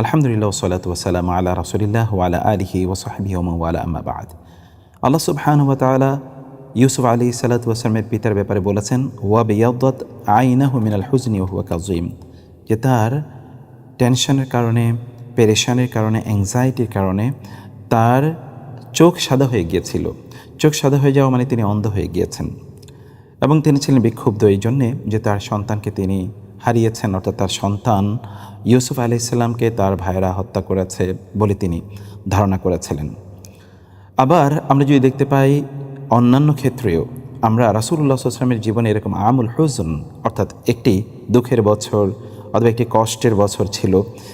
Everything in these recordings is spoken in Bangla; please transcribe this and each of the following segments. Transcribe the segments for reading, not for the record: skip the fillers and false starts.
আলহামদুলিল্লাহ ওয়াসসালাতু ওয়াসসালামু আলা রাসূলিল্লাহ ওয়া আলা আলিহি ওয়া সাহবিহি ওয়া মান ওয়ালা আম্মা বা'দ। আল্লাহ সুবহানাহু ওয়া তাআলা ইউসুফ আলাইহিস সালাতু ওয়াসসালামের পিতার ব্যাপারে বলেছেন, ওয়া বিয়াদ্দাত আইনাহু মিনাল হুজনি ওয়া হুয়া কাযীম, যে তার টেনশনের কারণে, পেরেশানির কারণে, অ্যাংজাইটির কারণে তার চোখ সাদা হয়ে গিয়েছিল। চোখ সাদা হয়ে যাওয়া মানে তিনি অন্ধ হয়ে গিয়েছেন, এবং তিনি ছিলেন বিক্ষুব্ধ এই জন্যে যে তার সন্তানকে তিনি হারিয়েছেন, অর্থাৎ তার সন্তান ইউসুফ আলাইহিসসালামকে তার ভাইয়েরা হত্যা করেছে বলে তিনি ধারণা করেছিলেন। আবার আমরা যদি দেখতে পাই অন্যান্য ক্ষেত্রেও, আমরা রাসূলুল্লাহ সাল্লাল্লাহু আলাইহি ওয়াসাল্লামের জীবনে এরকম আমুল হুজন, অর্থাৎ একটি দুঃখের বছর অথবা একটি কষ্টের বছর ছিল,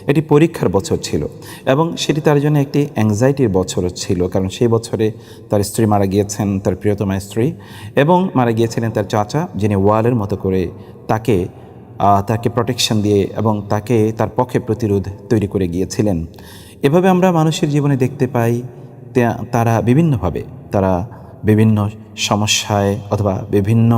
একটি পরীক্ষার বছর ছিল, এবং সেটি তার জন্য একটি অ্যাংজাইটির বছরও ছিল। কারণ সেই বছরে তার স্ত্রী মারা গিয়েছেন, তার প্রিয়তমা স্ত্রী, এবং মারা গিয়েছিলেন তার চাচা, যিনি ওয়ালের মতো করে তাকে প্রোটেকশন দিয়ে এবং তাকে তার পক্ষে প্রতিরোধ তৈরি করে গিয়েছিলেন। এভাবে আমরা মানুষের জীবনে দেখতে পাই তারা বিভিন্নভাবে বিভিন্ন সমস্যায় অথবা বিভিন্ন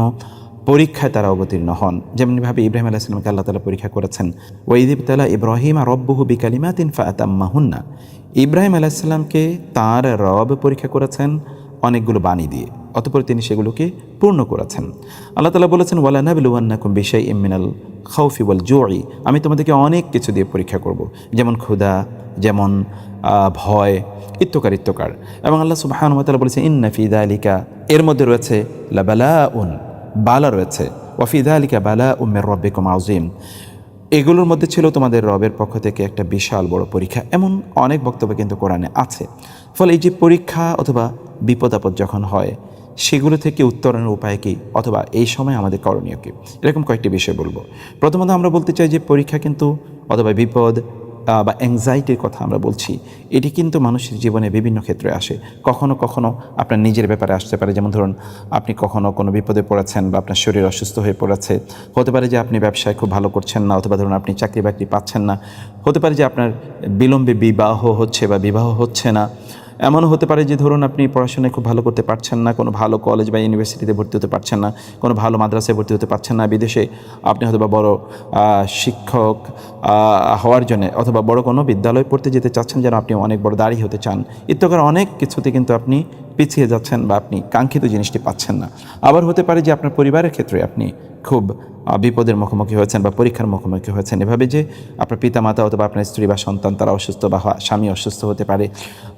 পরীক্ষায় তারা অবতীর্ণ হন। যেমনভাবে ইব্রাহিম আলাইহিস সালামকে আল্লাহ তাআলা পরীক্ষা করেছেন, ওয়া ইয ইবতালা ইব্রাহিমা রাব্বুহু বিকালিমাতিন ফাআতাম্মাহুন্না। ইব্রাহিম আলাইহিস সালামকে তার রব পরীক্ষা করেছেন অনেকগুলো বাণী দিয়ে, অতঃপর তিনি সেগুলোকে পূর্ণ করেছেন। আল্লাহ তাআলা বলেছেন, ওয়ালা নাবলুওয়ান্নাকুম বিশাইইম মিনাল খাউফি ওয়াল জুই, আমি তোমাদেরকে অনেক কিছু দিয়ে পরীক্ষা করব, যেমন ক্ষুধা, যেমন ভয়, ইত্তকার। এবং আল্লাহ সুবহানাহু ওয়া তাআলা বলেছেন, ইন্না ফি যালিকা, এর মধ্যে রয়েছে লাবালাউন, বালা রয়েছে, ওয়া ফি যালিকা বালাউম মির রাব্বিকুম আযীম, এগুলোর মধ্যে ছিল তোমাদের রবের পক্ষ থেকে একটা বিশাল বড় পরীক্ষা। এমন অনেক বক্তব্য কিন্তু কোরআনে আছে। ফলে এই যে পরীক্ষা অথবা বিপদ আপদ যখন হয়, সেগুলো থেকে উত্তরণের উপায় কী অথবা এই সময় আমাদের করণীয় কী, এরকম কয়েকটি বিষয় বলবো। প্রথমত আমরা বলতে চাই যে পরীক্ষা কিন্তু অথবা বিপদ বা অ্যাংজাইটির কথা আমরা বলছি, এটি কিন্তু মানুষের জীবনে বিভিন্ন ক্ষেত্রে আসে। কখনো কখনো আপনার নিজের ব্যাপারে আসতে পারে, যেমন ধরুন আপনি কখনো কোনো বিপদে পড়েছেন বা আপনার শরীর অসুস্থ হয়ে পড়েছে, হতে পারে যে আপনি ব্যবসায় খুব ভালো করছেন না, অথবা ধরুন আপনি চাকরি বাকরি পাচ্ছেন না, হতে পারে যে আপনার বিলম্বে বিবাহ হচ্ছে বা বিবাহ হচ্ছে না, এমনও হতে পারে যে ধরুন আপনি পড়াশোনায় খুব ভালো করতে পারছেন না, কোনো ভালো কলেজ বা ইউনিভার্সিটিতে ভর্তি হতে পারছেন না, কোনো ভালো মাদ্রাসায় ভর্তি হতে পারছেন না, বিদেশে আপনি হয়তো বা বড় শিক্ষক হওয়ার জন্যে অথবা বড় কোনো বিদ্যালয়ে পড়তে যেতে চাচ্ছেন, যেন আপনি অনেক বড় দাঁড়ি হতে চান, ইত্যাদি অনেক কিছুতে কিন্তু আপনি পিছিয়ে যাচ্ছেন বা আপনি কাঙ্ক্ষিত জিনিসটি পাচ্ছেন না। আবার হতে পারে যে আপনার পরিবারের ক্ষেত্রে আপনি খুব বিপদের মুখোমুখি হয়েছেন বা পরীক্ষার মুখোমুখি হয়েছেন, এভাবে যে আপনার পিতামাতা অথবা আপনার স্ত্রী বা সন্তান তারা অসুস্থ বা স্বামী অসুস্থ হতে পারে,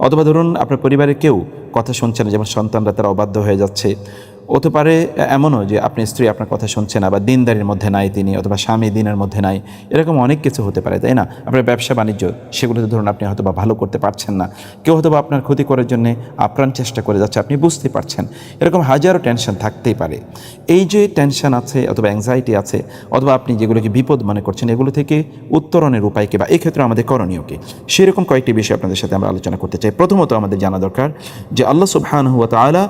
অথবা ধরুন আপনার পরিবারের কেউ কথা শুনছে না, যেমন সন্তানরা তারা অবাধ্য হয়ে যাচ্ছে। হতে পারে এমনও যে আপনি স্ত্রী আপনার কথা শুনছে না বা দিনদারির মধ্যে নাই তিনি, অথবা স্বামী দিনের মধ্যে নাই, এরকম অনেক কিছু হতে পারে, তাই না? আপনার ব্যবসা বাণিজ্য সেগুলোতে ধরুন আপনি হয়তো বা ভালো করতে পারছেন না, কেউ হয়তো বা আপনার ক্ষতি করার জন্যে আপ্রাণ চেষ্টা করে যাচ্ছে, আপনি বুঝতে পারছেন। এরকম হাজারো টেনশন থাকতেই পারে। এই যে টেনশন আছে অথবা অ্যাংজাইটি আছে অথবা আপনি যেগুলোকে বিপদ মনে করছেন, এগুলো থেকে উত্তরণের উপায় কী বা এই ক্ষেত্রে আমাদের করণীয় কী, সেরকম কয়েকটি বিষয় আপনাদের সাথে আমরা আলোচনা করতে চাই। প্রথমত আমাদের জানা দরকার যে আল্লাহ সুবহানাহু ওয়া তাআলা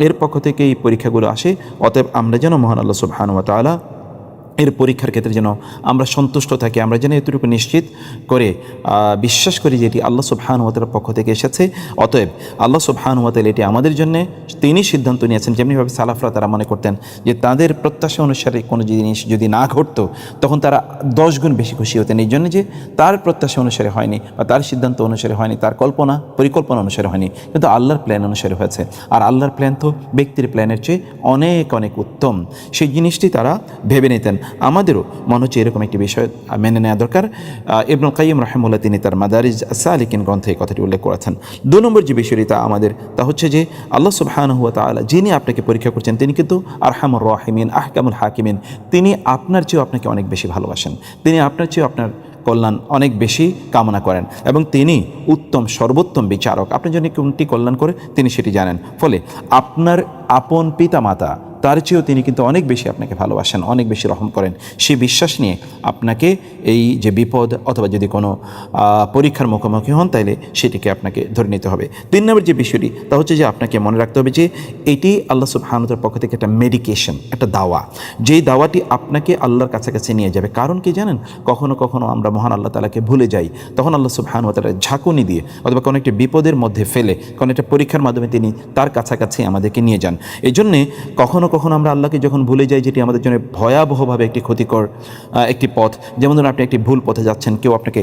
এর পক্ষ থেকে এই পরীক্ষাগুলো আসে, অতএব আমরা যেন মহান আল্লাহ সুবহানাহু ওয়া তাআলা এর পরীক্ষার ক্ষেত্রে যেন আমরা সন্তুষ্ট থাকি, আমরা যেন এতটুকু নিশ্চিত করে বিশ্বাস করি যে এটি আল্লাহ সুবহানাহু ওয়া তাআলার পক্ষ থেকে এসেছে। অতএব আল্লাহ সুবহানাহু ওয়া তাআলা এটি আমাদের জন্যে তিনি সিদ্ধান্ত নিয়েছেন। যেমনিভাবে সালাফরা তারা মনে করতেন যে তাদের প্রত্যাশা অনুসারে কোনো জিনিস যদি না ঘটতো, তখন তারা 10 গুণ বেশি খুশি হতেন, এই জন্য যে তার প্রত্যাশা অনুসারে হয়নি বা তার সিদ্ধান্ত অনুসারে হয়নি, তার পরিকল্পনা অনুসারে হয়নি, কিন্তু আল্লাহর প্ল্যান অনুসারে হয়েছে। আর আল্লাহর প্ল্যান তো ব্যক্তির প্ল্যানের চেয়ে অনেক অনেক উত্তম, সেই জিনিসটি তারা ভেবে নিতেন। আমাদেরও মনে হচ্ছে এরকম একটি বিষয় মেনে নেওয়া দরকার। ইবনুল কাইয়িম রাহিমাহুল্লাহ তিনি তার মাদারিজ সালিকিন গ্রন্থে এই কথাটি উল্লেখ করেছেন। 2 নম্বর যে বিষয়টি তা হচ্ছে যে আল্লাহ সুবহানাহু ওয়া তাআলা যিনি আপনাকে পরীক্ষা করছেন, তিনি কিন্তু আরহামুর রাহিমিন, আহকামুল হাকিমিন, তিনি আপনার চেয়েও আপনাকে অনেক বেশি ভালোবাসেন, তিনি আপনার চেয়েও আপনার কল্যাণ অনেক বেশি কামনা করেন, এবং তিনি উত্তম সর্বোত্তম বিচারক। আপনি যদি কোনটি কল্যাণ করে তিনি সেটি জানেন। ফলে আপনার আপন পিতা মাতা তার চেয়েও তিনি কিন্তু অনেক বেশি আপনাকে ভালোবাসেন, অনেক বেশি রহম করেন। সেই বিশ্বাস নিয়ে আপনাকে এই যে বিপদ অথবা যদি কোনো পরীক্ষার মুখোমুখি হন, তাইলে সেটিকে আপনাকে ধরে নিতে হবে। 3 নম্বর যে বিষয়টি তা হচ্ছে যে আপনাকে মনে রাখতে হবে যে এটি আল্লাহ সুবহানাহু ওয়া তাআলার পক্ষ থেকে একটা মেডিকেশন, একটা দাওয়া, যেই দাওয়াটি আপনাকে আল্লাহর কাছাকাছি নিয়ে যাবে। কারণ কি জানেন, কখনো কখনো আমরা মহান আল্লাহ তাআলাকে ভুলে যাই, তখন আল্লাহ সুবহানাহু ওয়া তাআলা ঝাঁকুনি দিয়ে অথবা কোনো একটা বিপদের মধ্যে ফেলে, কোনো একটা পরীক্ষার মাধ্যমে তিনি তার কাছাকাছি আমাদেরকে নিয়ে যান। এই জন্যে কখনো কখনো আমরা আল্লাহকে যখন ভুলে যাই, যেটি আমাদের জন্য ভয়াবহভাবে একটি ক্ষতিকর একটি পথ। যেমন ধরুন আপনি একটি ভুল পথে যাচ্ছেন, কেউ আপনাকে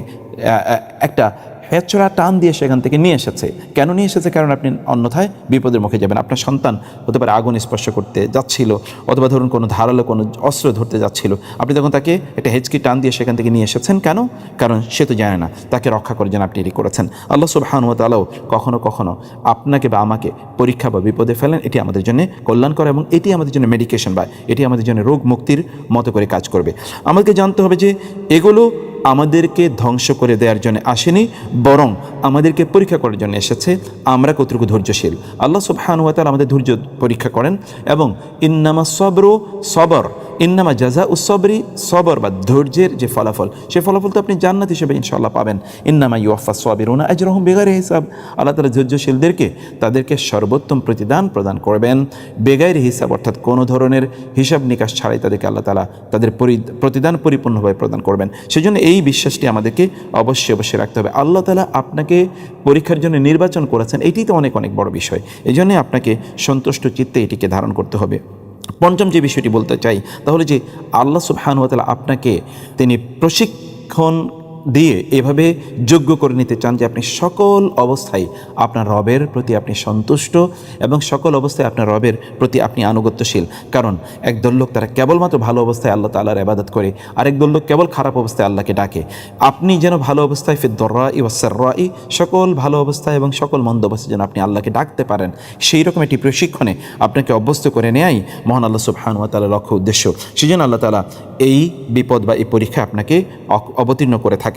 একটা হেঁচড়া টান দিয়ে সেখান থেকে নিয়ে এসেছে। কেন নিয়ে এসেছে? কারণ আপনি অন্যথায় বিপদের মুখে যাবেন। আপনার সন্তান হতে পারে আগুন স্পর্শ করতে যাচ্ছিল, অথবা ধরুন কোনো ধারালো কোনো অস্ত্র ধরতে যাচ্ছিল, আপনি তখন তাকে একটা হেঁচকি টান দিয়ে সেখান থেকে নিয়ে এসেছেন। কেন? কারণ সে তো জানে না, তাকে রক্ষা করার জন্য আপনি এটি করেছেন। আল্লাহ সুবহানাহু ওয়া তাআলাও কখনো কখনো আপনাকে বা আমাকে পরীক্ষা বা বিপদে ফেলেন। এটি আমাদের জন্য কল্যাণকর এবং এটি আমাদের জন্য মেডিকেশন বা এটি আমাদের জন্য রোগ মুক্তির মতো করে কাজ করবে। আমাদেরকে জানতে হবে যে এগুলো আমাদেরকে ধ্বংস করে দেওয়ার জন্য আসেনি, বরং আমাদেরকে পরীক্ষা করার জন্য এসেছে আমরা কতটুকু ধৈর্যশীল। আল্লাহ সুবহানাহু ওয়া তাআলা আমাদের ধৈর্য পরীক্ষা করেন এবং ইন্নামা সবরু সবর, ইন্নামা জাজা উসবরি সবর, বা ধৈর্যের যে ফলাফল, সেই ফলাফল তো আপনি জান্নাত হিসেবে ইনশাআল্লাহ পাবেন। ইন্নামা ইউওয়াফাস সাবিরুনা আজরাহুম বিগাইরি হিসাব। আল্লাহ তাআলা ধৈর্যশীলদেরকে তাদেরকে সর্বোত্তম প্রতিদান প্রদান করবেন বেগাইরি হিসাব, অর্থাৎ কোনো ধরনের হিসাব নিকাশ ছাড়াই তাদেরকে আল্লাহ তাআলা তাদের প্রতিদান পরিপূর্ণভাবে প্রদান করবেন। সেজন্য এই বিশ্বাসটি আমাদেরকে অবশ্যই রাখতে হবে। আল্লাহ তাআলা আপনাকে পরীক্ষার জন্য নির্বাচন করেছেন, এটি তো অনেক বড় বিষয়। এই জন্যে আপনাকে সন্তুষ্ট চিত্তে এটিকে ধারণ করতে হবে। পঞ্চম যে বিষয়টি বলতে চাই তাহলে যে আল্লাহ সুবহানাহু ওয়া তাআলা আপনাকে তিনি প্রশিক্ষণ দিয়ে এভাবে যোগ্য করে নিতে চান যে আপনি সকল অবস্থায় আপনার রবের প্রতি আপনি সন্তুষ্ট এবং সকল অবস্থায় আপনার রবের প্রতি আপনি আনুগত্যশীল। কারণ একদল লোক তারা কেবলমাত্র ভালো অবস্থায় আল্লাহ তাআলার ইবাদত করে, আরেকদল লোক কেবল খারাপ অবস্থায় আল্লাহকে ডাকে। আপনি যেন ভালো অবস্থায় ফিদ-দররাই ওয়াস-সাররাই, সকল ভালো অবস্থায় এবং সকল মন্দ অবস্থায় যেন আপনি আল্লাহকে ডাকতে পারেন, সেই রকম একটি প্রশিক্ষণে আপনাকে অভ্যস্ত করে নেয়াই মহান আল্লাহ সুবহানাহু ওয়া তাআলার লক্ষ্য উদ্দেশ্য। সেজন্য আল্লাহ তাআলা এই বিপদ বা এই পরীক্ষা আপনাকে অবতীর্ণ করে থাকেন।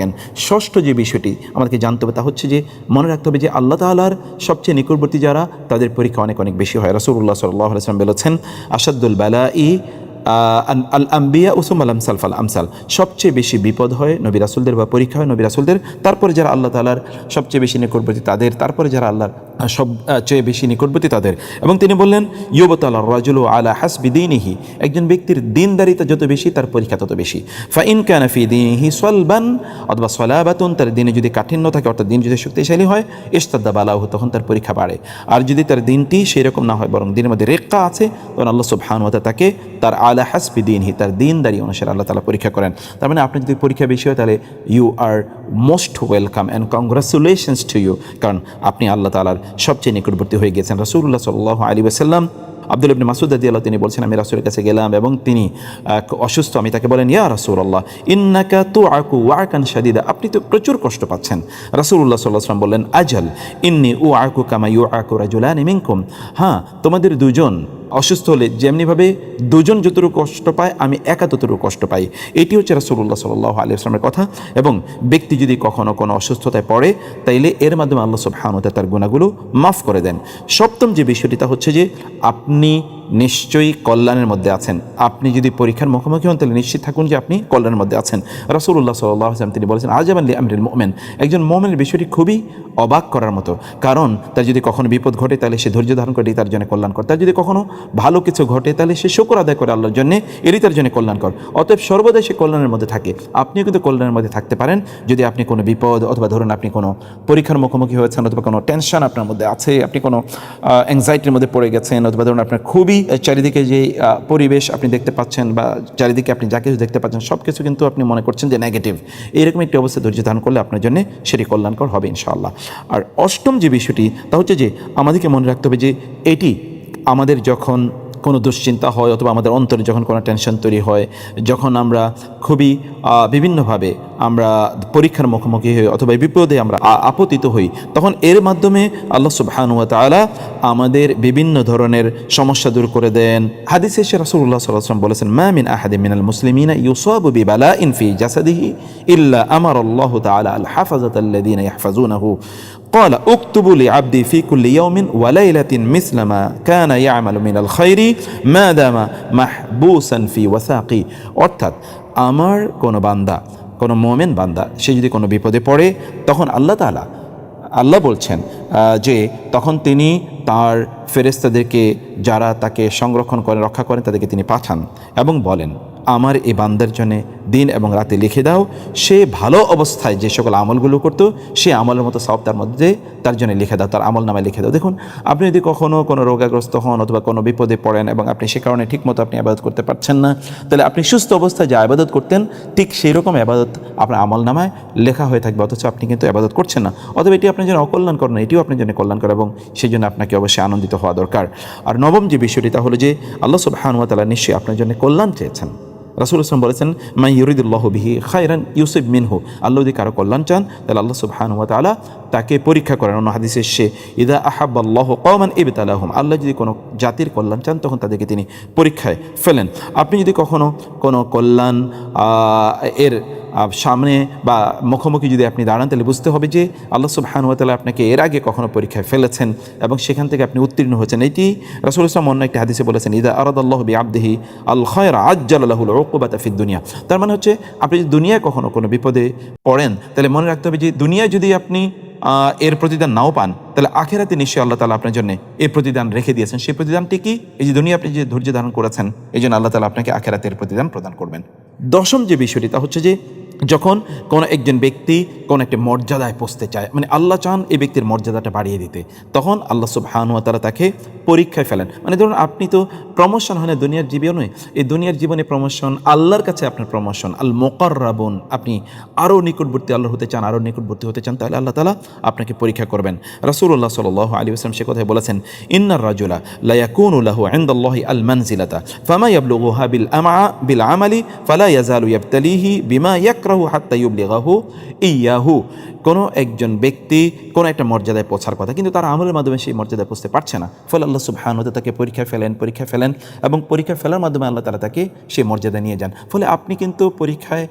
ষষ্ঠ যে বিষয়টি আমাদেরকে জানতে হবে তা হচ্ছে যে মনে রাখতে হবে যে আল্লাহ তাআলার সবচেয়ে নিকটবর্তী যারা, তাদের পরীক্ষা অনেক বেশি হয়। রাসূলুল্লাহ সাল্লাল্লাহু আলাইহি ওয়াসাল্লাম বলেছেন, আসাদুল বালাই আল আম্বিয়া উসুমাল আমসাল ফাল আমসাল, সবচেয়ে বেশি বিপদ হয় নবী রাসূলদের বা পরীক্ষা হয় নবী রাসূলদের, তারপরে যারা আল্লাহ তাআলার সবচেয়ে বেশি নিকটবর্তী তাদের, তারপরে যারা আল্লাহর সবচেয়ে বেশি নিকটবর্তী তাদের। এবং তিনি বললেন, ইউবতালার রাজুলু আলা হাসবি দীনিহি, একজন ব্যক্তির দিনদারিতা যত বেশি তার পরীক্ষা তত বেশি। ফাইন কানা ফি দীনিহি সলবান অথবা সলাবাতুন, তার দিনে যদি কাঠিন্য থাকে অর্থাৎ দিন যদি শক্তিশালী হয়, ইশতাদ্দা বালাহু, তখন তার পরীক্ষা বাড়ে। আর যদি তার দিনটি সেই রকম না হয় বরং দিনের মধ্যে রেক্কা আছে, তখন আল্লাহ সুবহানাহু ওয়া তাআলা তাকে তার আলা হাসবি দীনহি, তার দিনদারি অনুসারে আল্লাহ তাআলা পরীক্ষা করেন। তার মানে আপনি যদি পরীক্ষা বেশি হয় তাহলে you are most welcome and congratulations to you, কারণ আপনি আল্লাহ তাআলার সবচেয়ে নিকটবর্তী হয়ে গেছেন। রাসূলুল্লাহ সাল্লাল্লাহু আলাইহি ওয়াসাল্লাম আব্দুল্লাহ ইবনে মাসউদ রাদিয়াল্লাহু, তিনি বলছেন, আমি রাসূলের কাছে গেলাম এবং তিনি অসুস্থ। আমি তাকে বলেন, ইয়া রাসূলুল্লাহ ইন্নাকা তুআকু ওয়াকান শাদীদা, আপনি তো প্রচুর কষ্ট পাচ্ছেন। রাসূলুল্লাহ সাল্লাল্লাহু আলাইহি ওয়াসাল্লাম বললেন, আজাল ইন্নী উআকু কামা ইউআকু রাজুলানি মিনকুম, হ্যাঁ তোমাদের দুজন অসুস্থ হলে যেমনিভাবে দুজন যতটুকু কষ্ট পায় আমি একা ততটুকু কষ্ট পাই। এটি হচ্ছে রাসূলুল্লাহ সাল্লাল্লাহু আলাইহি ওয়াসাল্লামের কথা। এবং ব্যক্তি যদি কখনো কোনো অসুস্থতায় পড়ে তাইলে এর মাধ্যমে আল্লাহ সুবহানাহু ওয়া তাআলা তার গুনাহগুলো মাফ করে দেন। সপ্তম যে বিষয়টি তা হচ্ছে যে আপনি নিশ্চয়ই কল্যাণের মধ্যে আছেন। আপনি যদি পরীক্ষার মুখোমুখি হন তাহলে নিশ্চিত থাকুন যে আপনি কল্যাণের মধ্যে আছেন। রাসূলুল্লাহ সাল্লাল্লাহু আলাইহি ওয়াসাল্লাম তিনি বলেছেন, আজাবান লি আমরিল মুমিন, একজন মুমিনের বিষয়টি খুবই অবাক করার মতো। কারণ তার যদি কখনো বিপদ ঘটে তাহলে সে ধৈর্য ধারণ করে, তার জন্য কল্যাণকর। তার যদি কখনো ভালো কিছু ঘটে তাহলে সে শুকর আদায় করে আল্লাহর জন্য, এরই তার জন্য কল্যাণকর। অতএব সর্বদাই সে কল্যাণের মধ্যে থাকে। আপনিও কিন্তু কল্যাণের মধ্যে থাকতে পারেন যদি আপনি কোনো বিপদ অথবা ধরুন আপনি কোনো পরীক্ষার মুখোমুখি হয়েছেন, অথবা কোনো টেনশন আপনার মধ্যে আছে, আপনি কোনো অ্যাংজাইটির মধ্যে পড়ে গেছেন, অথবা ধরুন আপনার খুবই চারিদিকে যে পরিবেশ আপনি দেখতে পাচ্ছেন বা চারিদিকে আপনি যা কিছু দেখতে পাচ্ছেন সব কিছু কিন্তু আপনি মনে করছেন যে নেগেটিভ, এইরকম একটি অবস্থা ধৈর্য ধারণ করলে আপনার জন্য সেটি কল্যাণকর হবে ইনশাআল্লাহ। আর অষ্টম যে বিষয়টি তা হচ্ছে যে আমাদেরকে মনে রাখতে হবে যে এটি আমাদের যখন কোনো দুশ্চিন্তা হয় অথবা আমাদের অন্তরে যখন কোনো টেনশন তৈরি হয়, যখন আমরা খুবই বিভিন্নভাবে আমরা পরীক্ষার মুখোমুখি হই অথবা বিপদে আমরা আপতিত হই, তখন এর মাধ্যমে আল্লাহ সুবহানাহু ওয়া তাআলা আমাদের বিভিন্ন ধরনের সমস্যা দূর করে দেন। হাদিসে এসে রাসূলুল্লাহ সাল্লাল্লাহু আলাইহি ওয়াসাল্লাম বলেছেন, মা মিন আহাদিন মিনাল মুসলিমিনা ইউসাবু বিবালাইন ফি জাসাদিহি ইল্লা আমারাল্লাহু তাআলা আল হাফাযাতাল্লাযীনা ইয়াহফাযুনাহু قال اكتبوا لعبدي في كل يوم وليلة مثل ما كان يعمل من الخير ما دام محبوسا في وثاقي, অর্থাৎ আমার কোনো বান্দা, কোনো মুমিন বান্দা, সে যদি কোনো বিপদে পড়ে তখন আল্লাহ বলছেন যে তখন তিনি তার ফেরেশতাদেরকে যারা তাকে সংরক্ষণ করেন, রক্ষা করেন, তাদেরকে তিনি পাঠান এবং বলেন, আমার এই বান্দার জন্য দিন এবং রাতে লিখে দাও, সে ভালো অবস্থায় যে সকল আমলগুলো করতো সে আমলের মতো সওয়াব তার মধ্যে তার জন্য লিখে দাও, তার আমল নামায় লিখে দাও। দেখুন, আপনি যদি কখনও কোনো রোগাগ্রস্ত হন অথবা কোনো বিপদে পড়েন এবং আপনি সে কারণে ঠিকমতো আপনি আবাদত করতে পারছেন না, তাহলে আপনি সুস্থ অবস্থায় যে আবাদত করতেন ঠিক সেই রকম আবাদত আপনার আমল নামায় লেখা হয়ে থাকবে, অথচ আপনি কিন্তু আবাদত করছেন না। অথবা এটি আপনার জন্য অকল্যাণকর না, এটিও আপনার জন্য কল্যাণকর এবং সেই জন্য আপনাকে অবশ্যই আনন্দিত হওয়া দরকার। আর নবম যে বিষয়টি তা হলো যে আল্লাহ সুবহানাহু ওয়া তাআলা নিশ্চয়ই আপনার জন্য কল্যাণ চেয়েছেন। রাসূল সাল্লাল্লাহু বলেছেন, মান ইউরিদুল্লাহু বিহি খায়রান ইউসিব মিনহু, আল্লাহ যদি কারো কল্যাণ চান তাহলে আল্লাহ সুবহানাহু ওয়া তাআলা তাকে পরীক্ষা করেন। অন্য হাদিসে এসেছে, ইযা আহাব্বাল্লাহু কওমান ইবতালাহুম, আল্লাহ যদি কোনো জাতির কল্যাণ চান তখন তাদেরকে তিনি পরীক্ষায় ফেলেন। আপনি যদি কখনো কোনো কল্যাণ এর সামনে বা মুখোমুখি যদি আপনি দাঁড়ান, তাহলে বুঝতে হবে যে আল্লাহ সুবহানাহু ওয়া তাআলা আপনাকে এর আগে কখনো পরীক্ষায় ফেলেছেন এবং সেখান থেকে আপনি উত্তীর্ণ হয়েছেন। এটি রাসূল সাল্লাল্লাহু অন্য একটি হাদিসে বলেছেন, ইযা আরাদাল্লাহু বিআবদিহি আল খায়রা আজ্জালা লাহুল উকুবাতা ফিদ দুনিয়া। তার মানে হচ্ছে আপনি যদি দুনিয়ায় কখনো কোনো বিপদে পড়েন তাহলে মনে রাখতে হবে যে দুনিয়ায় যদি আপনি এর প্রতিদান নাও পান, তাহলে আখিরাতে নিশ্চয়ই আল্লাহ তাআলা আপনার জন্য এই প্রতিদান রেখে দিয়েছেন। সেই প্রতিদানটি কি? এই যে দুনিয়া আপনি যে ধৈর্য ধারণ করেছেন, এই জন্য আল্লাহ তাআলা আপনাকে আখিরাতের প্রতিদান প্রদান করবেন। দশম যে বিষয়টি তা হচ্ছে যে যখন কোনো একজন ব্যক্তি কোনো একটা মর্যাদায় পৌঁছতে চায়, মানে আল্লাহ চান এই ব্যক্তির মর্যাদাটা বাড়িয়ে দিতে, তখন আল্লাহ সুবহানাহু ওয়া তাআলা তাকে পরীক্ষায় ফেলেন। মানে ধরুন আপনি তো প্রমোশন হয় না দুনিয়ার জীবনে, এই দুনিয়ার জীবনে প্রমোশন, আল্লাহর কাছে আপনার প্রমোশন, আল মুকাররাবুন, আপনি আরও নিকটবর্তী আল্লাহ হতে চান, আরও নিকটবর্তী হতে চান, তাহলে আল্লাহ তাআলা আপনাকে পরীক্ষা করবেন। রাসূলুল্লাহ সাল্লাল্লাহু আলাইহি ওয়াসাল্লাম সে কথাই বলেছেন, ইন্নার রাজুলা লা ইয়াকুনু লাহু ইনদাল্লাহি আল মানজিলাতা ফামা ইয়াবলুগুহা বিল আমালি ফালা ইয়াজালু ইয়াবতালিহি বিমা ইয়াকরাহু হাত্তা ইউবলিগাহু ইয়াহু। কোনো একজন ব্যক্তি কোনো একটা মর্যাদায় পৌঁছার কথা, কিন্তু তার আমলের মাধ্যমে সেই মর্যাদায় পৌঁছতে পারছে না, ফলে আল্লাহ সুবহানাহু ওয়া তাআলা তাকে পরীক্ষা ফেলেন এবং পরীক্ষা ফেলার মাধ্যমে আল্লাহ তাআলা তাকে সেই মর্যাদা নিয়ে যান। ফলে আপনি কিন্তু পরীক্ষায়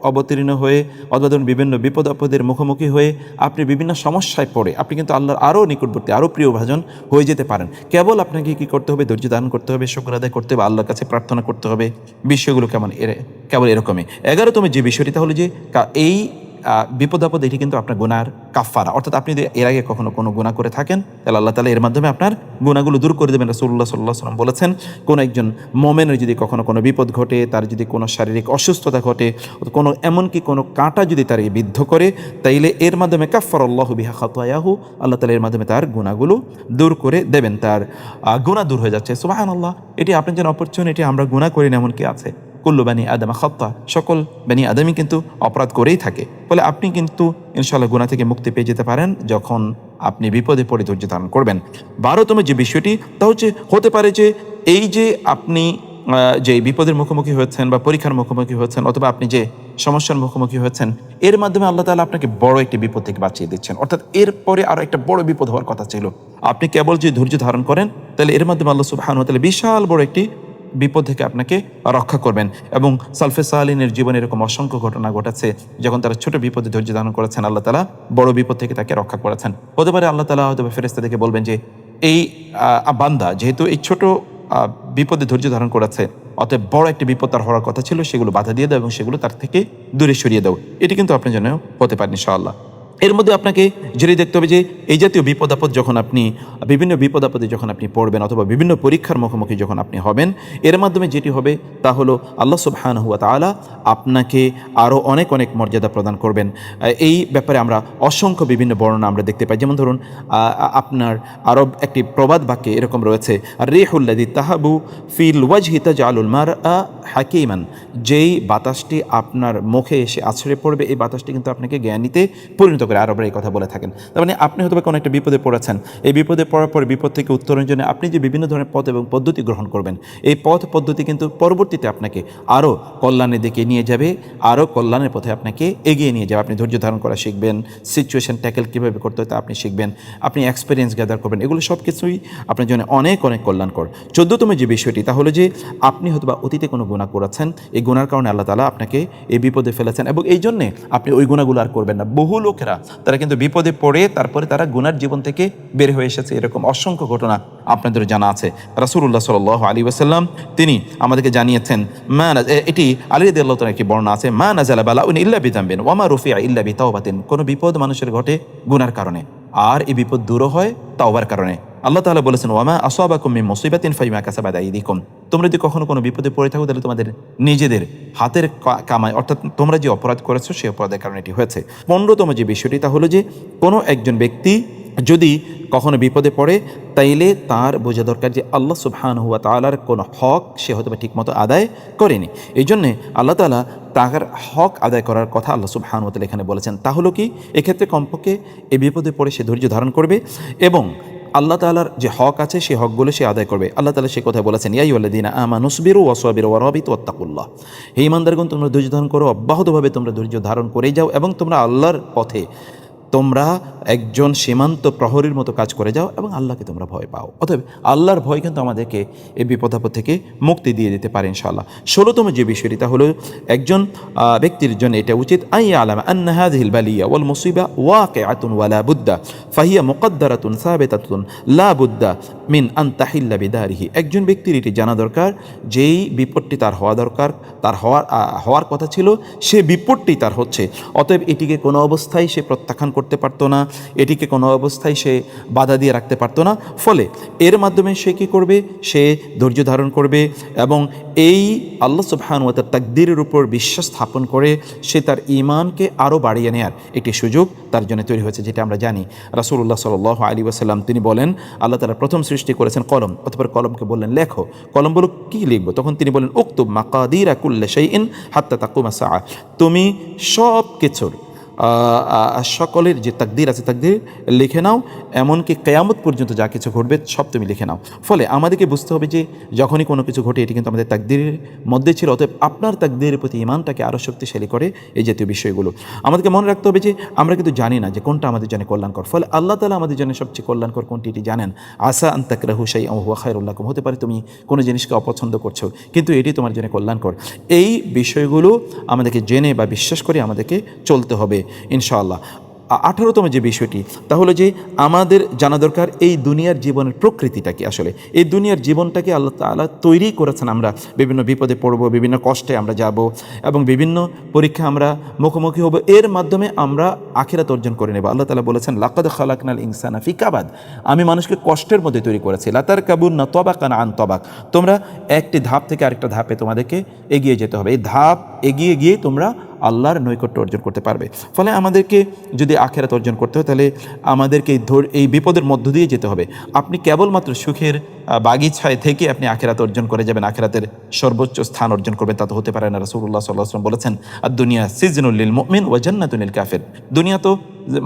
অবতীর্ণ হয়ে অথবা ধরুন বিভিন্ন বিপদ আপদের মুখোমুখি হয়ে আপনি বিভিন্ন সমস্যায় পড়ে আপনি কিন্তু আল্লাহর আরও নিকটবর্তী, আরও প্রিয়ভাজন হয়ে যেতে পারেন। কেবল আপনাকে কী করতে হবে? ধৈর্য ধারণ করতে হবে, শুকর আদায় করতে হবে, আল্লাহর কাছে প্রার্থনা করতে হবে। বিষয়গুলো কেবল এরকমই। 11তম যে বিষয়টি তাহলে যে এই বিপদ আপদ, এটি কিন্তু আপনার গুনার কাফারা, অর্থাৎ আপনি যদি এর আগে কখনো কোনো গুনাহ করে থাকেন তাহলে আল্লাহ তাআলা এর মাধ্যমে আপনার গুনাহগুলো দূর করে দেবেন। রাসূলুল্লাহ সাল্লাল্লাহু আলাইহি ওয়াসাল্লাম বলেছেন, কোনো একজন মুমিনের যদি কখনো কোনো বিপদ ঘটে, তার যদি কোনো শারীরিক অসুস্থতা ঘটে, কোনো এমনকি কোনো কাঁটা যদি তাকে বিদ্ধ করে, তাইলে এর মাধ্যমে কাফফারাল্লাহু বিহা খাতায়াহু, আল্লাহ তাআলা এর মাধ্যমে তার গুনাহগুলো দূর করে দেবেন, তার গুনাহ দূর হয়ে যাচ্ছে। সুবহানাল্লাহ, এটি আপনার জন্য অপরচুনিটি। আমরা গুনাহ করি না এমন কি আছে? কুল্লু বানি আদমা খাত্তা, সকল বানি আদমই কিন্তু অপরাধ করেই থাকে। ফলে আপনি কিন্তু ইনশাআল্লাহ গুনাহ থেকে মুক্তি পেয়ে যেতে পারেন যখন আপনি বিপদে পড়ে ধৈর্য ধারণ করবেন। 12তম যে বিষয়টি তা হতে পারে যে এই যে আপনি যে বিপদের মুখোমুখি হয়েছেন বা পরীক্ষার মুখোমুখি হয়েছেন অথবা আপনি যে সমস্যার মুখোমুখি হয়েছেন, এর মাধ্যমে আল্লাহ তাআলা আপনাকে বড় একটি বিপদ থেকে বাঁচিয়ে দিচ্ছেন। অর্থাৎ এরপরে আরও একটা বড় বিপদ হওয়ার কথা ছিল, আপনি কেবল যদি ধৈর্য ধারণ করেন তাহলে এর মাধ্যমে আল্লাহ সুবহানাহু ওয়া তাআলা বিশাল বড় একটি বিপদ থেকে আপনাকে রক্ষা করবেন। এবং সালফে সালিনের জীবনে এরকম অসংখ্য ঘটনা ঘটেছে, যখন তারা ছোট বিপদে ধৈর্য ধারণ করেছেন আল্লাহ তাআলা বড় বিপদ থেকে তাকে রক্ষা করেছেন। হতে পারে আল্লাহ তাআলা হয়তো ফেরেশতাদেরকে বলবেন যে এই বান্দা যেহেতু এই ছোট বিপদে ধৈর্য ধারণ করেছে, অতএব বড় একটি বিপদ তার হওয়ার কথা ছিল, সেগুলো বাধা দিয়ে দাও এবং সেগুলো তার থেকে দূরে সরিয়ে দাও। এটি কিন্তু আপনার জন্য হতে পারে ইনশাআল্লাহ। এর মধ্যে আপনাকে যেটি দেখতে হবে যে এই জাতীয় বিপদ আপদ যখন আপনি বিভিন্ন বিপদ আপদে যখন আপনি পড়বেন অথবা বিভিন্ন পরীক্ষার মুখোমুখি যখন আপনি হবেন, এর মাধ্যমে যেটি হবে তা হলো আল্লাহ সুবহানাহু ওয়া তাআলা আপনাকে আরও অনেক অনেক মর্যাদা প্রদান করবেন। এই ব্যাপারে আমরা অসংখ্য বিভিন্ন বর্ণনা আমরা দেখতে পাই। যেমন ধরুন আপনার আরব একটি প্রবাদ বাক্যে এরকম রয়েছে, রিহুল্লাযী তাহাবু ফিল ওয়াজহি তাজআলুল মারআ হাকিমান, যেই বাতাসটি আপনার মুখে এসে আছড়ে পড়বে এই বাতাসটি কিন্তু আপনাকে জ্ঞানীতে পরিণত করে। আরবরা এই কথা বলে থাকেন। তার মানে আপনি হয়তো কোনো একটা বিপদে পড়েছেন, এই বিপদে পড়ার পরে বিপদ থেকে উত্তরণের জন্য আপনি যে বিভিন্ন ধরনের পথ এবং পদ্ধতি গ্রহণ করবেন, এই পথ পদ্ধতি কিন্তু পরবর্তীতে আপনাকে আরও কল্যাণের দিকে নিয়ে যাবে, আরও কল্যাণের পথে আপনাকে এগিয়ে নিয়ে যাবে। আপনি ধৈর্য ধারণ করা শিখবেন, সিচুয়েশন ট্যাকেল কীভাবে করতে হয় তা আপনি শিখবেন, আপনি এক্সপিরিয়েন্স গ্যাদার করবেন। এগুলো সব কিছুই আপনার জন্য অনেক অনেক কল্যাণকর। 14তম যে বিষয়টি তা হলো যে আপনি হয়তো বা অতীতে কোনো গুনাহ করেছেন, এই গুনার কারণে আল্লাহ তাআলা আপনাকে এই বিপদে ফেলেছেন এবং এই জন্যে আপনি ওই গুনাহগুলো আর করবেন না। বহু লোকেরা তারা কিন্তু বিপদে পড়ে তারপরে তারা গুনার জীবন থেকে বের হয়ে এসেছে, এরকম অসংখ্য ঘটনা আপনাদের জানা আছে। রাসূলুল্লাহ সাল্লাল্লাহু আলাইহি ওয়াসাল্লাম তিনি আমাদেরকে জানিয়েছেন, এটি আলী রাদিয়াল্লাহু তাআলার একটি বর্ণনা আছে, মা নাযালা বালাউন ইল্লা বিযামবিন ওয়া মা রুফিআ ইল্লা বিতাওবাতিন, কোনো বিপদ মানুষের ঘটে গুনার কারণে, আর এই বিপদ দূর হয় তাওবার কারণে। আল্লাহ তাআলা বলেছেন, ওয়া মা আসাবাকুম মিন মুসিবাতিন ফাবিমা কাসাবাত আইদিকুম, তোমরা যদি কখনো কোনো বিপদে পড়ে থাকো তাহলে তোমাদের নিজেদের হাতের কামাই, অর্থাৎ তোমরা যে অপরাধ করেছো সেই অপরাধের কারণে এটি হয়েছে। 15তম যে বিষয়টি তা হলো যে কোনো একজন ব্যক্তি যদি কখনো বিপদে পড়ে তাইলে তার বোঝা দরকার যে আল্লাহ সুবহানাহু ওয়া তাআলার কোনো হক সে হয়তো ঠিকমতো আদায় করেনি। এই জন্যে আল্লাহ তাআলা তার হক আদায় করার কথা আল্লাহ সুবহানাহু ওয়া তাআলা এখানে বলেছেন। তা হলো কি, এক্ষেত্রে কমপক্ষে এই বিপদে পড়ে সে ধৈর্য ধারণ করবে এবং আল্লাহ তাআলার যে হক আছে সেই হকগুলো সে আদায় করবে। আল্লাহ তাআলা সে কথা বলেছেন, ইয়া আইয়ুহাল্লাযীনা আমানু সবিরু ওয়াসাবিরু ওয়ারাবিতু ওয়াত্তাকুল্লাহ। হে ঈমানদারগণ, তোমরা ধৈর্য ধারণ করো, অব্যাহতভাবে তোমরা ধৈর্য ধারণ করেই যাও এবং তোমরা আল্লাহর পথে তোমরা একজন সীমান্ত প্রহরীর মতো কাজ করে যাও এবং আল্লাহকে তোমরা ভয় পাও। অতএব আল্লাহর ভয় কিন্তু আমাদেরকে এই বিপদাপদ থেকে মুক্তি দিয়ে দিতে পারে ইনশাআল্লাহ। 16তম যে বিষয়টি তা হলো একজন ব্যক্তির জন্য এটা উচিত আইয়া আলামা আন্না হাযিহিল বালিয়া ওয়াল মুসিবা ওয়াকিআতুন ওয়ালা বুদ্দা ফাহিয়া মুকদ্দারাতুন সাবিতাতুন লা বুদ্দা মিন আন তাহিল্লা বিদারিহি। একজন ব্যক্তির এটি জানা দরকার যেই বিপদটি তার হওয়া দরকার, তার হওয়ার কথা ছিল, সে বিপদটি তার হচ্ছে। অতএব এটিকে কোনো অবস্থায় সে প্রত্যাখ্যান করতে পারতো না, এটিকে কোনো অবস্থায় সে বাধা দিয়ে রাখতে পারতো না। ফলে এর মাধ্যমে সে কী করবে, সে ধৈর্য ধারণ করবে এবং এই আল্লাহ সুবহানাহু ওয়া তাআলার তাকদীরের উপর বিশ্বাস স্থাপন করে সে তার ঈমানকে আরও বাড়িয়ে নেয়ার একটি সুযোগ তার জন্য তৈরি হয়েছে, যেটা আমরা জানি। রাসূলুল্লাহ সাল্লাল্লাহু আলাইহি ওয়াসাল্লাম তিনি বলেন, আল্লাহ তাআলা প্রথম সৃষ্টি করেছেন কলম, অতঃপর কলমকে বললেন লেখো। কলম বলো কী লিখবো? তখন তিনি বলেন উকতুব মাকাদিরা কুল্লি শাইইন হাত্তা তাকুমা সাআ। তুমি সব কিছুর সকলের যে তাকদীর আছে তাকদীর লিখে নাও, এমনকি কিয়ামত পর্যন্ত যা কিছু ঘটবে সব তুমি লিখে নাও। ফলে আমাদেরকে বুঝতে হবে যে যখনই কোনো কিছু ঘটে এটি কিন্তু আমাদের তাকদীরের মধ্যে ছিল। অতএব আপনার তাকদীরের প্রতি ঈমানটাকে আরও শক্তিশালী করে এই জাতীয় বিষয়গুলো। আমাদেরকে মনে রাখতে হবে যে আমরা কিন্তু জানি না যে কোনটা আমাদের জন্য কল্যাণকর। ফলে আল্লাহ তাআলা আমাদের জন্য সবচেয়ে কল্যাণকর কোনটি এটি জানেন। আসা আন তাকরাহু শাইআন ওয়া হুয়া খায়রুল লাকুম। হতে পারে তুমি কোনো জিনিসকে অপছন্দ করছো কিন্তু এটি তোমার জন্য কল্যাণকর। এই বিষয়গুলো আমাদেরকে জেনে বা বিশ্বাস করে আমাদেরকে চলতে হবে ইনশাআল্লাহ। 18তম যে বিষয়টি তা হলো যে আমাদের জানা দরকার এই দুনিয়ার জীবনের প্রকৃতিটা কি। আসলে এই দুনিয়ার জীবনটাকে আল্লাহ তাআলা তৈরি করেছেন, আমরা বিভিন্ন বিপদে পড়ব, বিভিন্ন কষ্টে আমরা যাব এবং বিভিন্ন পরীক্ষা আমরা মুখোমুখি হব, এর মাধ্যমে আমরা আখিরাত অর্জন করে নেব। আল্লাহ তাআলা বলেছেন লাকাদ খালাকনাল ইনসানা ফি কাবাদ, আমি মানুষকে কষ্টের মধ্যে তৈরি করেছি। লাতারকাবুন্না তাবাকান আন তাবাক, তোমরা একটি ধাপ থেকে আরেকটা ধাপে তোমাদেরকে এগিয়ে যেতে হবে। এই ধাপ এগিয়ে গিয়ে তোমরা আল্লাহর নৈকট্য অর্জন করতে পারবে। ফলে আমাদেরকে যদি আখিরাত অর্জন করতে হয় তাহলে আমাদেরকে এই বিপদের মধ্য দিয়ে যেতে হবে। আপনি কেবলমাত্র সুখের বাগিচায় থেকে আপনি আখিরাত অর্জন করে যাবেন, আখিরাতের সর্বোচ্চ স্থান অর্জন করবেন, তা তো হতে পারে না। রাসূলুল্লাহ সাল্লাল্লাহু আলাইহি ওয়াসাল্লাম বলেছেন আর দুনিয়া সিজনুল লিল মুমিন ওয়া জান্নাতুল লিল কাফির। দুনিয়া তো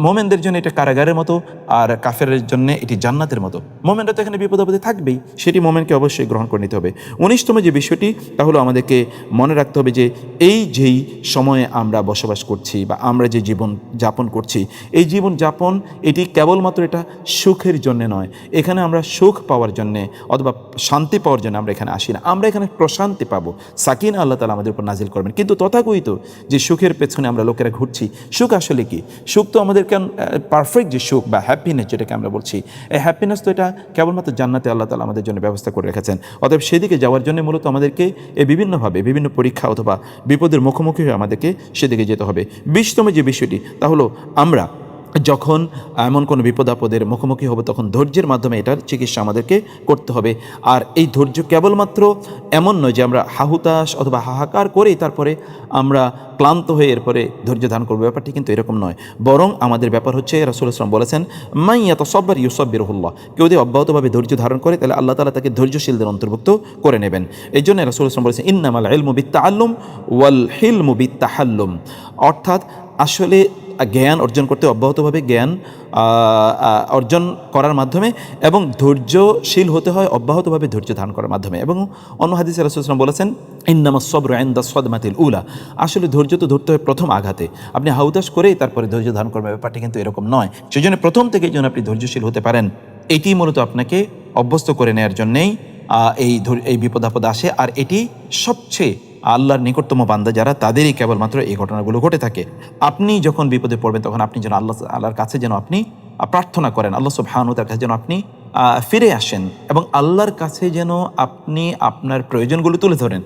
মোমেনদের জন্য এটা কারাগারের মতো আর কাফেরের জন্য এটি জান্নাতের মতো। মোমেনরা তো এখানে বিপদ আপদে থাকবেই, সেটি মোমেনকে অবশ্যই গ্রহণ করে নিতে হবে। 19তম যে বিষয়টি তা হলো আমাদেরকে মনে রাখতে হবে যে এই যেই সময়ে আমরা বসবাস করছি বা আমরা যে জীবন যাপন করছি, এই জীবন যাপন এটি কেবলমাত্র এটা সুখের জন্য নয়। এখানে আমরা সুখ পাওয়ার জন্যে অথবা শান্তি পাওয়ার জন্য আমরা এখানে আসি না, আমরা এখানে প্রশান্তি পাবো, সাকিনা আল্লাহ তাআলা আমাদের উপর নাজিল করবেন। কিন্তু তথাকথিত যে সুখের পেছনে আমরা লোকেরা ঘুরছি, সুখ আসলে কি? সুখ তো আমাদের কেন পারফেক্ট যে সুখ বা হ্যাপিনেস যেটাকে আমরা বলছি, এই হ্যাপিনেস তো এটা কেবলমাত্র জান্নাতে আল্লাহ তাআলা আমাদের জন্য ব্যবস্থা করে রেখেছেন। অতএব সেদিকে যাওয়ার জন্য মূলত আমাদেরকে এই বিভিন্নভাবে বিভিন্ন পরীক্ষা অথবা বিপদের মুখোমুখি হয়ে আমাদেরকে সেদিকে যেতে হবে। 20তম যে বিষয়টি তা হলো আমরা যখন এমন কোনো বিপদ আপদের মুখোমুখি হব তখন ধৈর্যের মাধ্যমে এটার চিকিৎসা আমাদেরকে করতে হবে। আর এই ধৈর্য কেবলমাত্র এমন নয় যে আমরা হাহুতাশ অথবা হাহাকার করেই তারপরে আমরা ক্লান্ত হয়ে এরপরে ধৈর্য ধারণ করবো, ব্যাপারটি কিন্তু এরকম নয়। বরং আমাদের ব্যাপার হচ্ছে রাসূলুল্লাহ সাল্লাল্লাহু আলাইহি ওয়াসাল্লাম বলেছেন মান ইয়াতাসাব্বার ইউসাব্বিরুহুল্লাহ, কেউ যদি অব্যাহতভাবে ধৈর্য ধারণ করে তাহলে আল্লাহ তাআলা তাকে ধৈর্যশীলদের অন্তর্ভুক্ত করে নেবেন। এই জন্য রাসূলুল্লাহ সাল্লাল্লাহু আলাইহি ওয়াসাল্লাম বলেছেন ইন্নামাল ইলমু বিত্তাআল্লুম ওয়াল হিলমু বিত্তাহাল্লুম, অর্থাৎ আসলে জ্ঞান অর্জন করতে অব্যাহতভাবে জ্ঞান অর্জন করার মাধ্যমে এবং ধৈর্যশীল হতে হয় অব্যাহতভাবে ধৈর্য ধারণ করার মাধ্যমে। এবং অন্য হাদিসে রাসূলুল্লাহ সাল্লাল্লাহু আলাইহি ওয়াসাল্লাম বলেছেন ইন্নামাস সাবরু ইনদা সাদমাতিল উলা, আসলে ধৈর্য তো ধরতে হয় প্রথম আঘাতে। আপনি হাউতাশ করেই তারপরে ধৈর্য ধারণ করবেন, ব্যাপারটি কিন্তু এরকম নয়। সেই জন্য প্রথম থেকেই যেন আপনি ধৈর্যশীল হতে পারেন, এটি মূলত আপনাকে অভ্যস্ত করে নেওয়ার জন্যেই এই বিপদ আপদ আসে। আর এটি সবচেয়ে আল্লাহর নিকটতম বান্দা যারা, তাদেরই কেবলমাত্র এই ঘটনাগুলো ঘটে থাকে। আপনি যখন বিপদে পড়বেন তখন আপনি যেন আল্লাহর কাছে যেন আপনি প্রার্থনা করেন, আল্লাহ সুবহানাহু ওয়া তাআলার কাছে যেন আপনি ফিরে আসেন এবং আল্লাহর কাছে যেন আপনি আপনার প্রয়োজনগুলো তুলে ধরেন।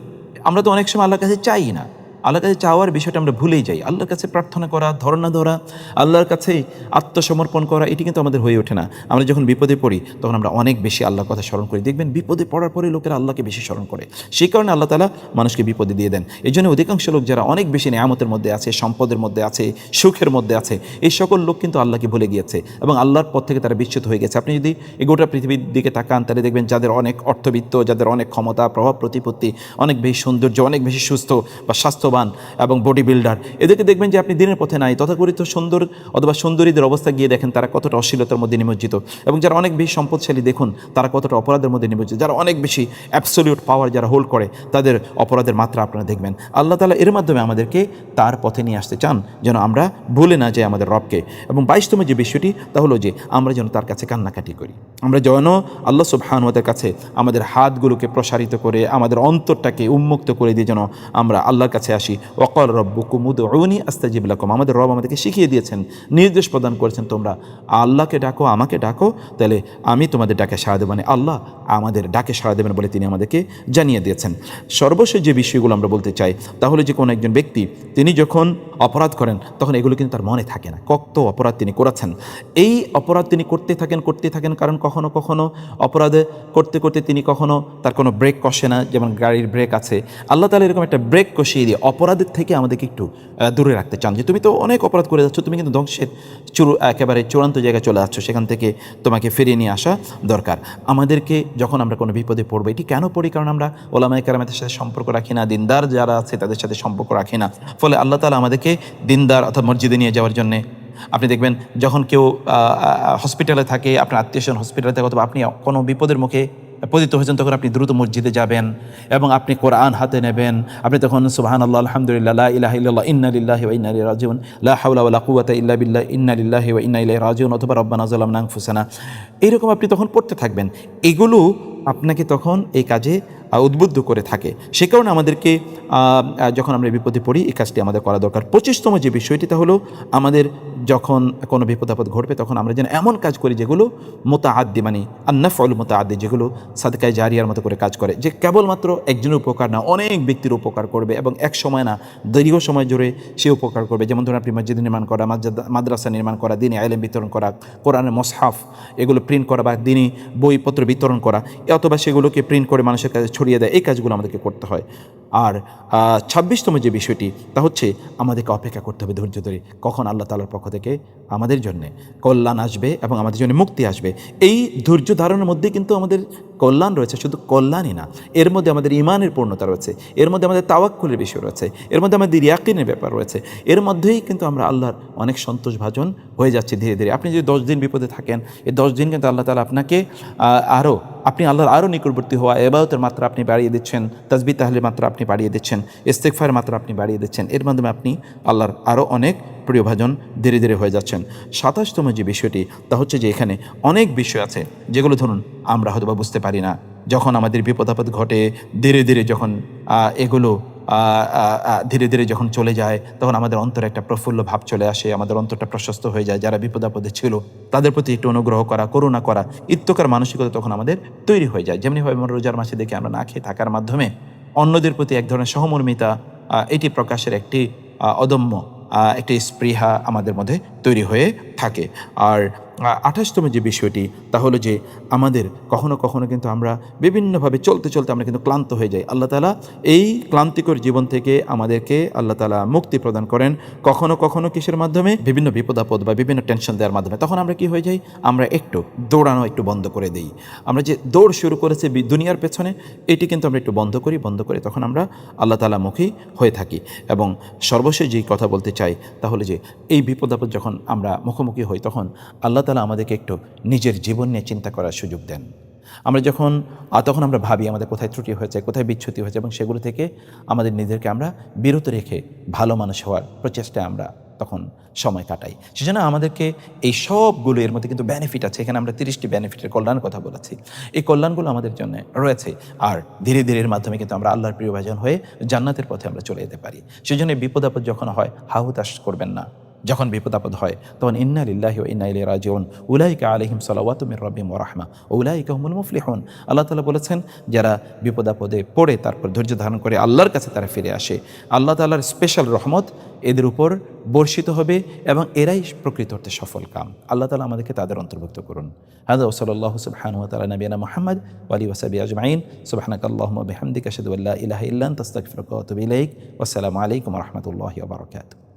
আমরা তো অনেক সময় আল্লাহর কাছে চাই না, আল্লাহর কাছে চাওয়ার বিষয়টা আমরা ভুলেই যাই। আল্লাহর কাছে প্রার্থনা করা, ধর্ণা ধরা, আল্লাহর কাছে আত্মসমর্পণ করা, এটি কিন্তু আমাদের হয়ে ওঠে না। আমরা যখন বিপদে পড়ি তখন আমরা অনেক বেশি আল্লাহর কথা স্মরণ করি। দেখবেন বিপদে পড়ার পরে লোকেরা আল্লাহকে বেশি স্মরণ করে, সেই কারণে আল্লাহ তাআলা মানুষকে বিপদে দিয়ে দেন। এই জন্য অধিকাংশ লোক যারা অনেক বেশি নেয়ামতের মধ্যে আছে, সম্পদের মধ্যে আছে, সুখের মধ্যে আছে, এই সকল লোক কিন্তু আল্লাহকে ভুলে গিয়েছে এবং আল্লাহর পথ থেকে তারা বিচ্যুত হয়ে গেছে। আপনি যদি এই গোটা পৃথিবীর দিকে তাকান তাহলে দেখবেন যাদের অনেক অর্থবিত্ত, যাদের অনেক ক্ষমতা, প্রভাব প্রতিপত্তি, অনেক বেশি সৌন্দর্য, অনেক বেশি সুস্থ বা স্বাস্থ্যবান এবং বডি বিল্ডার, এদেরকে দেখবেন যে আপনি দিনের পথে নাই। তথাকথিত সুন্দর অথবা সুন্দরীদের অবস্থা গিয়ে দেখেন তারা কতটা অশ্লীলতার মধ্যে নিমজ্জিত, এবং যারা অনেক বেশি সম্পদশালী দেখুন তারা কতটা অপরাধের মধ্যে নিমজ্জিত। যারা অনেক বেশি অ্যাবসলিউট পাওয়ার যারা হোল্ড করে তাদের অপরাধের মাত্রা আপনারা দেখবেন। আল্লাহ তাআলা এর মাধ্যমে আমাদেরকে তার পথে নিয়ে আসতে চান যেন আমরা ভুলে না যাই আমাদের রবকে। এবং 22তম যে বিষয়টি তা হলো যে আমরা যেন তার কাছে কান্নাকাটি করি। আমরা যেন আল্লাহ সুবহানাহু ওয়া তাআলার কাছে আমাদের হাতগুলোকে প্রসারিত করে আমাদের অন্তরটাকে উন্মুক্ত করে দিয়ে যেন আমরা আল্লাহর কাছে আসি। ওয়াকাল রব্বুকুম উদউনি আস্তাজিব লাকুম। আমাদের রব আমাদেরকে শিখিয়ে দিয়েছেন, নির্দেশ প্রদান করেছেন, তোমরা আল্লাহকে ডাকো, আমাকে ডাকো, তাহলে আমি তোমাদের ডাকে সাড়া দেব। মানে আল্লাহ আমাদের ডাকে সাড়া দেবেন বলে তিনি আমাদেরকে জানিয়ে দিয়েছেন। সর্বশেষ যে বিষয়গুলো আমরা বলতে চাই তাহলে যে কোনো একজন ব্যক্তি তিনি যখন অপরাধ করেন তখন এগুলো কিন্তু তার মনে থাকে না কত অপরাধ তিনি করেছেন। এই অপরাধ তিনি করতে থাকেন, কারণ কখনো কখনো অপরাধ করতে করতে তিনি কখনো তার কোনো ব্রেক কষে না, যেমন গাড়ির ব্রেক আছে। আল্লাহ তাআলা এরকম একটা ব্রেক কষিয়ে দিয়ে অপরাধের থেকে আমাদেরকে একটু দূরে রাখতে চান, যে তুমি তো অনেক অপরাধ করে যাচ্ছ, তুমি কিন্তু ধ্বংসের একেবারে চূড়ান্ত জায়গায় চলে যাচ্ছ, সেখান থেকে তোমাকে ফিরিয়ে নিয়ে আসা দরকার। আমাদেরকে যখন আমরা কোনো বিপদে পড়বো, এটি কেন পড়ি? কারণ আমরা ওলামায়ে কেরামের সাথে সম্পর্ক রাখি না, দিনদার যারা আছে তাদের সাথে সম্পর্ক রাখি না। ফলে আল্লাহ তাআলা আমাদেরকে দিনদার অর্থাৎ মসজিদে নিয়ে যাওয়ার জন্যে, আপনি দেখবেন যখন কেউ হসপিটালে থাকে, আপনার আত্মীয়স্বজন হসপিটালে থাকে, অথবা আপনি কোনো বিপদের মুখে পতিত হয়েছেন, তখন আপনি দ্রুত মসজিদে যাবেন এবং আপনি কোরআন হাতে নেবেন। আপনি তখন সুবহানাল্লাহ, আলহামদুলিল্লাহ, লা ইলাহা ইল্লাল্লাহ, ইন্না লিল্লাহি ওয়া ইন্না ইলাইহি রাজিউন, লা হাওলা ওয়া লা কুওয়াতা ইল্লা বিল্লাহ, ইন্না লিল্লাহি ওয়া ইন্না ইলাইহি রাজিউন, অথবা রব্বানা যালামনা আনফুসানা, এইরকম আপনি তখন পড়তে থাকবেন। এগুলো আপনাকে তখন এই কাজে উদ্বুদ্ধ করে থাকে। সে কারণে আমাদেরকে যখন আমরা বিপদে পড়ি এই কাজটি আমাদের করা দরকার। 25তম যে বিষয়টি তা হলো আমাদের যখন কোনো বিপদ আপদ ঘটবে তখন আমরা যেন এমন কাজ করি যেগুলো মুতাআদ্দি, মানে আন-নাফউল মুতাআদ্দি, যেগুলো সাদকায়ে জারিয়ার মতো করে কাজ করে, যে কেবলমাত্র একজনের উপকার না, অনেক ব্যক্তির উপকার করবে এবং এক সময় না, দীর্ঘ সময় জুড়ে সে উপকার করবে। যেমন ধরুন আপনি মসজিদ নির্মাণ করা, মাদ্রাসা নির্মাণ করা, দ্বীনি ইলম বিতরণ করা, কোরআনের মুসহাফ এগুলো প্রিন্ট করা বা দ্বীনি বইপত্র বিতরণ করা, অথবা সেগুলোকে প্রিন্ট করে মানুষের কাছে ছড়িয়ে দেয়, এই কাজগুলো আমাদেরকে করতে হয়। আর 26তম যে বিষয়টি তা হচ্ছে আমাদেরকে অপেক্ষা করতে হবে ধৈর্য ধরে, কখন আল্লাহ তাআলার পক্ষ থেকে আমাদের জন্য কল্যাণ আসবে এবং আমাদের জন্য মুক্তি আসবে। এই ধৈর্য ধারণের মধ্যে কিন্তু আমাদের কল্যাণ রয়েছে, শুধু কল্যাণই না, এর মধ্যে আমাদের ঈমানের পূর্ণতা রয়েছে, এর মধ্যে আমাদের তাওয়াক্কুলের বিষয় রয়েছে, এর মধ্যে আমাদের ইয়াকিনের ব্যাপার রয়েছে, এর মধ্যেই কিন্তু আমরা আল্লাহর অনেক সন্তোষভাজন হয়ে যাচ্ছি ধীরে ধীরে। আপনি যদি 10 দিন বিপদে থাকেন, এই 10 দিন কিন্তু আল্লাহ তাআলা আপনাকে আপনি আল্লাহর আরও নিকটবর্তী হওয়া, ইবাদতের মাত্রা আপনি বাড়িয়ে দিচ্ছেন, তাসবিহ তাহলিলের মাত্রা আপনি বাড়িয়ে দিচ্ছেন, ইস্তিগফারের মাত্রা আপনি বাড়িয়ে দিচ্ছেন, এর মাধ্যমে আপনি আল্লাহর আরও অনেক প্রিয়ভাজন ধীরে ধীরে হয়ে যাচ্ছেন। 27তম যে বিষয়টি তা হচ্ছে যে এখানে অনেক বিষয় আছে যেগুলো ধরুন আমরা হয়তো বা বুঝতে পারি না, যখন আমাদের বিপদ আপদ ঘটে ধীরে ধীরে যখন এগুলো ধীরে ধীরে যখন চলে যায় তখন আমাদের অন্তরে একটা প্রফুল্ল ভাব চলে আসে, আমাদের অন্তরটা প্রশস্ত হয়ে যায়। যারা বিপদ আপদে ছিল তাদের প্রতি একটু অনুগ্রহ করা, করুণা করা, ইত্তকার মানসিকতা তখন আমাদের তৈরি হয়ে যায়। যেমনিভাবে আমরা রোজার মাসে দেখে আমরা না খেয়ে থাকার মাধ্যমে অন্যদের প্রতি এক ধরনের সহমর্মিতা, এটি প্রকাশের একটি অদম্য একটি স্পৃহা আমাদের মধ্যে তৈরি হয়ে থাকে। আর 28তম যে বিষয়টি তা হলো যে আমাদের কখনো কখনো কিন্তু আমরা বিভিন্নভাবে চলতে চলতে আমরা কিন্তু ক্লান্ত হয়ে যাই। আল্লাহ তাআলা এই ক্লান্তিকর জীবন থেকে আমাদেরকে আল্লাহ তাআলা মুক্তি প্রদান করেন কখনো কখনো কিসের মাধ্যমে? বিভিন্ন বিপদ আপদ বা বিভিন্ন টেনশন দেওয়ার মাধ্যমে। তখন আমরা কি হয়ে যাই? আমরা একটু দৌড়ানো একটু বন্ধ করে দিই। আমরা যে দৌড় শুরু করেছি দুনিয়ার পেছনে, এটি কিন্তু আমরা একটু বন্ধ করে তখন আমরা আল্লাহ তাআলা মুখী হয়ে থাকি। এবং সর্বশেষ যেই কথা বলতে চাই তাহলে যে এই বিপদ আপদ যখন আমরা মুখোমুখি হই তখন আল্লাহ তাআলা আমাদেরকে একটু নিজের জীবন নিয়ে চিন্তা করার সুযোগ দেন। আমরা তখন আমরা ভাবি আমাদের কোথায় ত্রুটি হয়েছে, কোথায় বিচ্যুতি হয়েছে, এবং সেগুলো থেকে আমাদের নিজেদেরকে আমরা বিরত রেখে ভালো মানুষ হওয়ার প্রচেষ্টায় আমরা তখন সময় কাটাই। সেজন্য আমাদেরকে এই সবগুলো, এর মধ্যে কিন্তু বেনিফিট আছে। এখানে আমরা 30টি বেনিফিটের কল্যাণের কথা বলেছি। এই কল্যাণগুলো আমাদের জন্য রয়েছে, আর ধীরে ধীরে এর মাধ্যমে কিন্তু আমরা আল্লাহর প্রিয়ভাজন হয়ে জান্নাতের পথে আমরা চলে যেতে পারি। সেজন্য বিপদ আপদ যখন হয় হাহুতাশ করবেন না, যখন বিপদ আপদ হয় তখন ইন্না লিল্লাহি ওয়া ইন্না ইলাইহি রাজিউন উলাইকা আলাইহিম সালাওয়াতু মির রাব্বিহিম ওয়া রাহমা ওয়া উলাইকা হুমুল মুফলিহুন। আল্লাহ তাআলা বলেছেন, যারা বিপদ আপদে পড়ে তারপর ধৈর্য ধারণ করে আল্লাহর কাছে তারা ফিরে আসে, আল্লাহ তাআলার স্পেশাল রহমত এদের উপর বর্ষিত হবে এবং এরাই প্রকৃত অর্থে সফল কাম। আল্লাহ তাআলা আমাদেরকে তাদের অন্তর্ভুক্ত করুন। হাযা ওয়া সাল্লাল্লাহু সুবহানাহু ওয়া তাআলা নবিয়ানা মুহাম্মদ ওয়া আলিহি ওয়া সাহবিহি আজমাইন। সুবহানাকাল্লাহুম্মা ওয়া বিহামদিকা আশহাদু আল্লা ইলাহা ইল্লা আনতা আস্তাগফিরুকা ওয়া আতুবু ইলাইক। ওয়াসসালামু আলাইকুম ওয়া রাহমাতুল্লাহি ওয়া বারাকাতুহু।